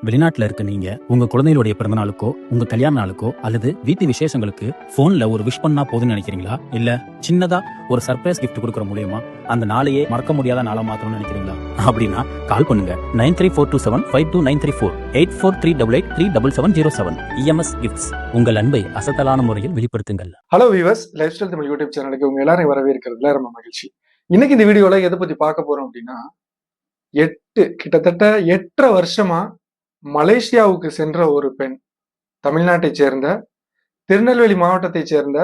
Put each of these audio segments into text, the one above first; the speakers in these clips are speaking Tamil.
வெளிநாட்டுல இருக்க நீங்க உங்க குழந்தைகளுடைய பிறந்த நாளுக்கோ உங்க கல்யாண நாளுக்கோ அல்லது வீட்டு விசேஷங்களுக்கு போன்ல ஒரு விஷ் பண்ணா போதும்னு நினைக்கிறீங்களா? இல்ல சின்னதா ஒரு சர்ப்ரைஸ் கிஃப்ட் கொடுக்கற மூலியமா அந்த நாளையே மறக்க முடியாத நாளா மாத்தணும்னு நினைக்கிறீங்களா? அப்படின்னா கால் பண்ணுங்க 9342752934 8438883777. EMS gifts. உங்கள் அன்பை அசத்தலான முறையில் வெளிப்படுத்துங்கள். Hello viewers, lifestyle Tamil YouTube சேனலுக்கு உங்க எல்லாரையும் வரவேற்கிறதுல ரொம்ப மகிழ்ச்சி. இன்னைக்கு இந்த வீடியோல எதை பத்தி பார்க்க போறோம் அப்படின்னா, கிட்டத்தட்ட 8.5 வருஷமா மலேசியாவுக்கு சென்ற ஒரு பெண், தமிழ்நாட்டை சேர்ந்த திருநெல்வேலி மாவட்டத்தை சேர்ந்த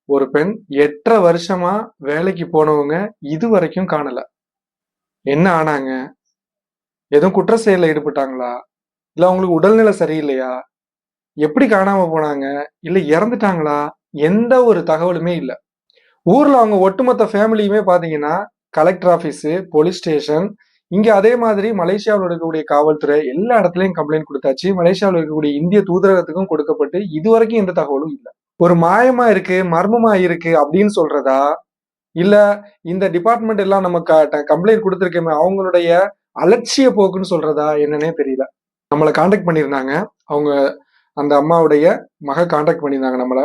ஒரு பெண் 8.5 வருஷமா வேலைக்கு போனவங்க இதுவரைக்கும் காணல. என்ன ஆனாங்க? எதுவும் குற்ற செயல்ல ஈடுபட்டாங்களா? இல்ல அவங்களுக்கு உடல்நிலை சரியில்லையா? எப்படி காணாம போனாங்க? இல்ல இறந்துட்டாங்களா? எந்த ஒரு தகவலுமே இல்ல. ஊர்ல அவங்க ஒட்டுமொத்த ஃபேமிலியுமே பாத்தீங்கன்னா கலெக்டர் ஆபீஸ், போலீஸ் ஸ்டேஷன், இங்க அதே மாதிரி மலேசியாவில் இருக்கக்கூடிய காவல்துறை எல்லா இடத்துலயும் கம்ப்ளைண்ட் கொடுத்தாச்சு. மலேசியாவில் இருக்கக்கூடிய இந்திய தூதரகத்துக்கும் கொடுக்கப்பட்டு இதுவரைக்கும் எந்த தகவலும் இல்லை. ஒரு மாயமா இருக்கு, மர்மமா இருக்கு அப்படின்னு சொல்றதா, இல்ல இந்த டிபார்ட்மெண்ட் எல்லாம் நம்ம கம்ப்ளைண்ட் கொடுத்திருக்கோமே அவங்களுடைய அலட்சிய போக்குன்னு சொல்றதா என்னன்னே தெரியல. நம்மளை கான்டாக்ட் பண்ணியிருந்தாங்க. அவங்க அந்த அம்மாவுடைய கான்டாக்ட் பண்ணியிருந்தாங்க நம்மள.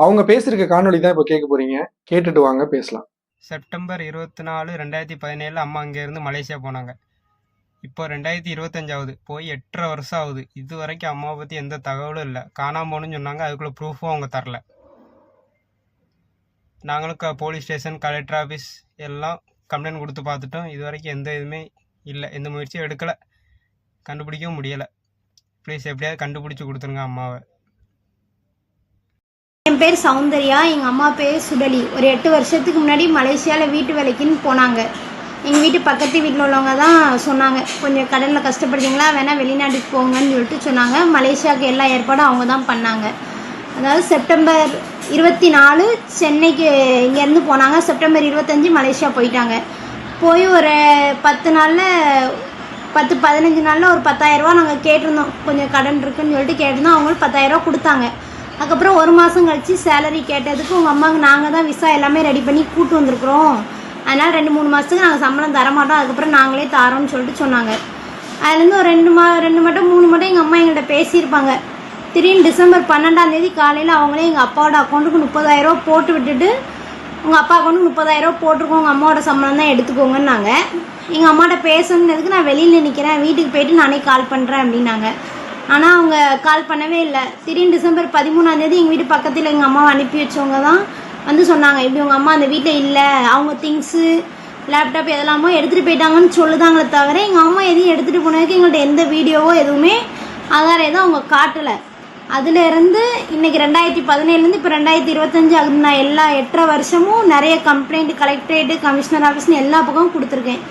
அவங்க பேசிருக்க காணொலி தான் இப்ப கேட்க போறீங்க. கேட்டுட்டு வாங்க பேசலாம். செப்டம்பர் 24, 2017 அம்மா அங்கேருந்து மலேசியா போனாங்க. இப்போ 2025 ஆகுது. போய் 8.5 வருஷம் ஆகுது. இது வரைக்கும் அம்மாவை பற்றி எந்த தகவலும் இல்லை. காணாம போகணும்னு சொன்னாங்க. அதுக்குள்ளே ப்ரூஃபும் அவங்க தரல. நாங்களும் போலீஸ் ஸ்டேஷன், கலெக்டர் ஆஃபீஸ் எல்லாம் கம்ப்ளைண்ட் கொடுத்து பார்த்துட்டோம். இது வரைக்கும் எந்த இதுவுமே இல்லை. எந்த முயற்சியும் எடுக்கலை. கண்டுபிடிக்கவும் முடியலை. ப்ளீஸ் எப்படியாவது கண்டுபிடிச்சி கொடுத்துருங்க அம்மாவை. என் பேர் சௌந்தர்யா, எங்கள் அம்மா பேர் சுடலி. ஒரு 8 வருஷத்துக்கு முன்னாடி மலேசியாவில் வீட்டு வேலைக்குன்னு போனாங்க. எங்கள் வீட்டு பக்கத்து வீட்டில் உள்ளவங்க தான் சொன்னாங்க, கொஞ்சம் கடலில் கஷ்டப்படுறீங்களா, வேணால் வெளிநாட்டுக்கு போங்கன்னு சொல்லிட்டு சொன்னாங்க. மலேசியாவுக்கு எல்லா ஏற்பாடும் அவங்க தான் பண்ணாங்க. அதாவது செப்டம்பர் 24 சென்னைக்கு இங்கேருந்து போனாங்க. செப்டம்பர் 25 மலேசியா போயிட்டாங்க. போய் ஒரு 10 நாளில் 15 நாளில் ஒரு 10,000 ரூபா நாங்கள் கேட்டிருந்தோம். கொஞ்சம் கடன் இருக்குன்னு சொல்லிட்டு கேட்டிருந்தோம். அவங்களும் 10,000 ரூபா கொடுத்தாங்க. அதுக்கப்புறம் 1 மாதம் கழித்து சேலரி கேட்டதுக்கு உங்கள் அம்மாவுக்கு நாங்கள் தான் விசா எல்லாமே ரெடி பண்ணி கூட்டு வந்திருக்குறோம், அதனால் 2-3 மாதத்துக்கு நாங்கள் சம்பளம் தரமாட்டோம், அதுக்கப்புறம் நாங்களே தரோம்னு சொல்லிட்டு சொன்னாங்க. அதுலேருந்து ஒரு 2 மட்டும் 3 மட்டும் எங்கள் அம்மா எங்கள்கிட்ட பேசியிருப்பாங்க. திடீர்னு டிசம்பர் 12 காலையில் அவங்களே எங்கள் அப்பாவோட அக்கௌண்ட்டுக்கு 30,000 ரூபா போட்டு விட்டுட்டு, உங்கள் அப்பா அக்கௌண்ட்டுக்கு 30,000 ரூபா போட்டிருக்கோம், உங்கள் அம்மாவோட சம்பளம் தான் எடுத்துக்கோங்கன்னாங்க. எங்கள் அம்மாட்ட பேசணுன்றதுக்கு நான் வெளியில் நிற்கிறேன், வீட்டுக்கு போயிட்டு நானே கால் பண்ணுறேன் அப்படின்னாங்க. ஆனால் அவங்க கால் பண்ணவே இல்லை. திடீர்னு டிசம்பர் 13 எங்கள் வீட்டு பக்கத்தில் எங்கள் அம்மாவை அனுப்பி வச்சவங்க தான் வந்து சொன்னாங்க, இப்படி உங்கள் அம்மா அந்த வீட்டில் இல்லை, அவங்க திங்ஸு, லேப்டாப் எதெல்லாமோ எடுத்துகிட்டு போயிட்டாங்கன்னு சொல்லுதாங்களே தவிர எங்கள் அம்மா எதையும் எடுத்துகிட்டு போனதுக்கு எங்கள்கிட்ட எந்த வீடியோவோ எதுவுமே ஆதாரம் எதுவும் அவங்க காட்டலை. அதுலேருந்து இன்றைக்கி 2017 இப்போ 2025 ஆகுது. நான் எல்லா 8.5 வருஷமும் நிறைய கம்ப்ளைண்ட் கலெக்டரேட்டு, கமிஷனர் ஆஃபீஸ்னு எல்லா பக்கமும் கொடுத்துருக்கேன்.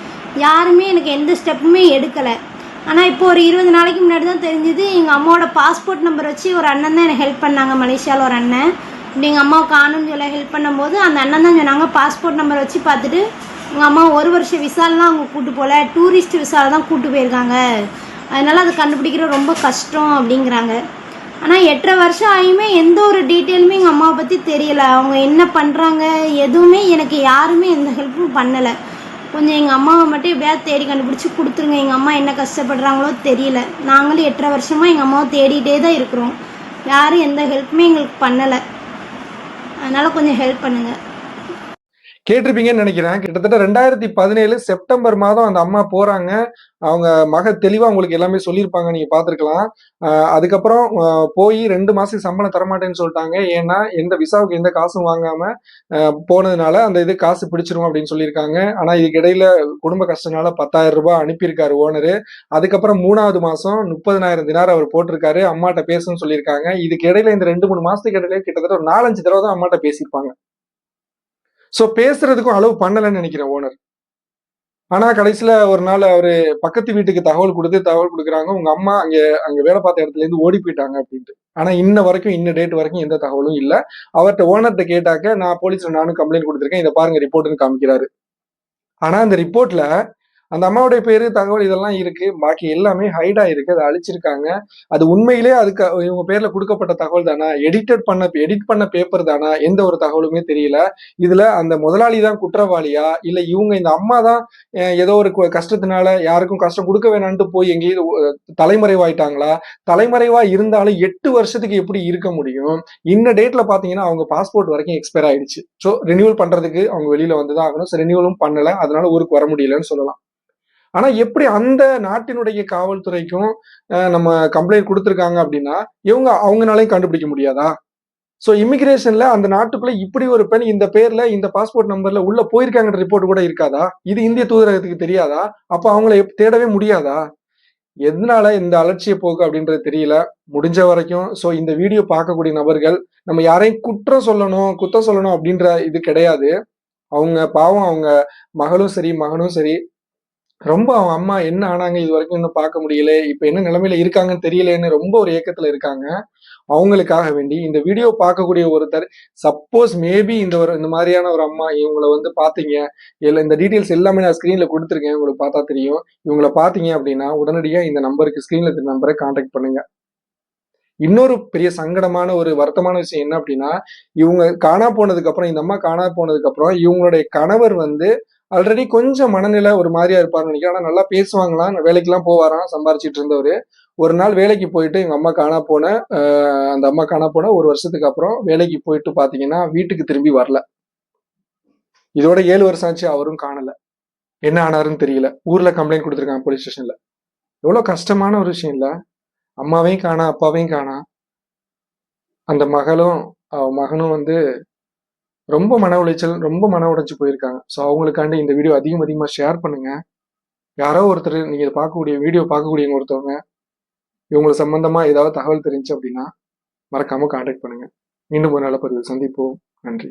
யாருமே எனக்கு எந்த ஸ்டெப்புமே எடுக்கலை. ஆனால் இப்போ ஒரு 20 நாளைக்கு முன்னாடி தான் தெரிஞ்சுது, எங்கள் அம்மாவோட பாஸ்போர்ட் நம்பர் வச்சு ஒரு அண்ணன் தான் எனக்கு ஹெல்ப் பண்ணாங்க. மலேசியாவில் ஒரு அண்ணன் இப்படி எங்கள் அம்மாவை காணும்னு சொல்ல ஹெல்ப் பண்ணும்போது அந்த அண்ணன் தான் சொன்னாங்க, பாஸ்போர்ட் நம்பர் வச்சு பார்த்துட்டு உங்கள் அம்மா 1 வருஷம் விசாலெலாம் அவங்க கூட்டு போகல, டூரிஸ்ட் விசாவில் தான் கூட்டு போயிருக்காங்க, அதனால் அதை கண்டுபிடிக்கிற ரொம்ப கஷ்டம் அப்படிங்கிறாங்க. ஆனால் 8.5 வருஷம் ஆகியுமே எந்த ஒரு டீட்டெயிலுமே எங்கள் அம்மாவை பற்றி தெரியலை. அவங்க என்ன பண்ணுறாங்க எதுவுமே எனக்கு யாருமே எந்த ஹெல்ப்பும் பண்ணலை. கொஞ்சம் எங்கள் அம்மாவை மட்டும் எப்படியாவது தேடி கண்டுபிடிச்சி கொடுத்துருங்க. எங்கள் அம்மா என்ன கஷ்டப்படுறாங்களோ தெரியல. நாங்களும் 8.5 வருஷமாக எங்கள் அம்மாவை தேடிகிட்டே தான் இருக்கிறோம். யாரும் எந்த ஹெல்ப்புமே எங்களுக்கு பண்ணலை. அதனால் கொஞ்சம் ஹெல்ப் பண்ணுங்கள். கேட்டிருப்பீங்கன்னு நினைக்கிறேன். கிட்டத்தட்ட 2017 செப்டம்பர் மாதம் அந்த அம்மா போறாங்க. அவங்க தெளிவா உங்களுக்கு எல்லாமே சொல்லியிருப்பாங்க, நீங்க பார்த்துருக்கலாம். அதுக்கப்புறம் போய் 2 மாசம் சம்பளம் தரமாட்டேன்னு சொல்லிட்டாங்க. ஏன்னா எந்த விசாவுக்கு எந்த காசும் வாங்காம போனதுனால அந்த இது காசு பிடிச்சிரும் அப்படின்னு சொல்லியிருக்காங்க. ஆனா இதுக்கு இடையில குடும்ப கஷ்டனால 10,000 ரூபாய் அனுப்பியிருக்காரு ஓனரு. அதுக்கப்புறம் 3வது மாசம் 30,000 தினார் அவர் போட்டிருக்காரு. அம்மாட்ட பேசணும்னு சொல்லியிருக்காங்க. இதுக்கு இடையில இந்த 2-3 மாசத்துக்கு இடையில கிட்டத்தட்ட ஒரு 4-5 தடவை தான் அம்மாட்ட பேசியிருப்பாங்க. சோ பேசுறதுக்கும் அளவு பண்ணலன்னு நினைக்கிறேன் ஓனர். ஆனா கடைசியில ஒரு நாள் அவரு பக்கத்து வீட்டுக்கு தகவல் கொடுக்குறாங்க, உங்க அம்மா அங்க வேலை பார்த்த இடத்துல இருந்து ஓடி போயிட்டாங்க அப்படின்ட்டு. ஆனா இன்ன டேட் வரைக்கும் எந்த தகவலும் இல்ல. அவர்கிட்ட ஓனர்கிட்ட கேட்டாக்க, நான் போலீஸ்ல நானும் கம்ப்ளைண்ட் கொடுத்துருக்கேன், இதை பாருங்க ரிப்போர்ட்னு காமிக்கிறாரு. ஆனா அந்த ரிப்போர்ட்ல அந்த அம்மாவுடைய பேரு, தகவல் இதெல்லாம் இருக்கு. பாக்கி எல்லாமே ஹைட் ஆயிருக்கு. அத அழிச்சிருக்காங்க. அது உண்மையிலே அதுக்கு இவங்க பேர்ல குடுக்கப்பட்ட தகவல் தானா? எடிட் பண்ண பேப்பர் தானா? எந்த ஒரு தகவலுமே தெரியல. இதுல அந்த முதலாளி தான் குற்றவாளியா? இல்ல இவங்க இந்த அம்மா தான் ஏதோ ஒரு கஷ்டத்தினால யாருக்கும் கஷ்டம் குடுக்க வேணான்ட்டு போய் எங்கேயும் தலைமறைவாயிட்டாங்களா? தலைமறைவா இருந்தாலும் 8 வருஷத்துக்கு எப்படி இருக்க முடியும்? இந்த டேட்ல பாத்தீங்கன்னா, அவங்க பாஸ்போர்ட் வரைக்கும் எக்ஸ்பயர் ஆயிடுச்சு. சோ ரினியூவல் பண்றதுக்கு அவங்க வெளியில வந்து தான் ஆகணும். ரினியூவலும் பண்ணல. அதனால ஊருக்கு வர முடியலன்னு சொல்லலாம். ஆனா எப்படி அந்த நாட்டினுடைய காவல்துறைக்கும் நம்ம கம்ப்ளைண்ட் குடுத்திருக்காங்க அப்படின்னா, அவங்கனாலயும் கண்டுபிடிக்க முடியாதா? சோ இமிகிரேஷன்ல அந்த நாட்டுக்குள்ள இப்படி ஒரு பெண் இந்த பேர்ல, இந்த பாஸ்போர்ட் நம்பர்ல உள்ள போயிருக்காங்கன்ற ரிப்போர்ட் கூட இருக்காதா? இது இந்திய தூதரகத்துக்கு தெரியாதா? அப்ப அவங்கள தேடவே முடியாதா? எதனால இந்த அலட்சிய போக்கு அப்படின்றது தெரியல. முடிஞ்ச வரைக்கும் இந்த வீடியோ பார்க்கக்கூடிய நபர்கள், நம்ம யாரையும் குத்தம் சொல்லணும் அப்படின்ற இது கிடையாது. அவங்க பாவம் அவங்க மகளும் சரி, மகனும் சரி, ரொம்ப அவன் அம்மா என்ன ஆனாங்க இதுவரைக்கும் இன்னும் பார்க்க முடியல. இப்ப என்ன நிலைமையில இருக்காங்கன்னு தெரியலேன்னு ரொம்ப ஒரு ஏக்கத்துல இருக்காங்க. அவங்களுக்காக வேண்டி இந்த வீடியோ பார்க்கக்கூடிய ஒருத்தர், சப்போஸ் மேபி இந்த மாதிரியான ஒரு அம்மா இவங்கள வந்து பார்த்தீங்க, இல்ல இந்த டீட்டெயில்ஸ் எல்லாமே நான் ஸ்க்ரீன்ல குடுத்துருக்கேன். உங்களுக்கு பார்த்தா தெரியும். இவங்கள பார்த்தீங்க அப்படின்னா, உடனடியா இந்த நம்பருக்கு ஸ்க்ரீன்ல தெரியுற நம்பர கான்டாக்ட் பண்ணுங்க. இன்னொரு பெரிய சங்கடமான ஒரு வருத்தமான விஷயம் என்ன அப்படின்னா, இவங்க காணாம போனதுக்கு அப்புறம் இந்த அம்மா காணாம போனதுக்கு அப்புறம் இவங்களுடைய கணவர் வந்து ஆல்ரெடி கொஞ்சம் மனநிலை ஒரு மாதிரியா இருப்பாருன்னு நினைக்கிறேன். ஆனா நல்லா பேசுவாங்களாம். வேலைக்கெல்லாம் போவாராம் சம்பாரிச்சுட்டு இருந்தவரு. ஒரு நாள் வேலைக்கு போயிட்டு எங்க அம்மா காணாம போன அந்த அம்மா காணாம போன 1 வருஷத்துக்கு அப்புறம் வேலைக்கு போயிட்டு பாத்தீங்கன்னா, வீட்டுக்கு திரும்பி வரல. இதோட 7 வருஷம் ஆச்சு. அவரும் காணல. என்ன ஆனாருன்னு தெரியல. ஊர்ல கம்ப்ளைண்ட் குடுத்திருக்காங்க போலீஸ் ஸ்டேஷன்ல. எவ்வளவு கஷ்டமான ஒரு விஷயம் இல்ல? அம்மாவையும் காணோம், அப்பாவையும் காணோம். அந்த மகனும் வந்து ரொம்ப மன உளைச்சல், ரொம்ப மன உடைஞ்சு போயிருக்காங்க. அவங்களுக்காண்டி இந்த வீடியோ அதிகமா ஷேர் பண்ணுங்க. யாரோ ஒருத்தர் நீங்க வீடியோ பார்க்கக்கூடிய ஒருத்தவங்க இவங்களுக்கு சம்பந்தமா ஏதாவது தகவல் தெரிஞ்சு அப்படின்னா மறக்காம கான்டாக்ட் பண்ணுங்க. மீண்டும் ஒரு நல்ல பதிவில் சந்திப்போம். நன்றி.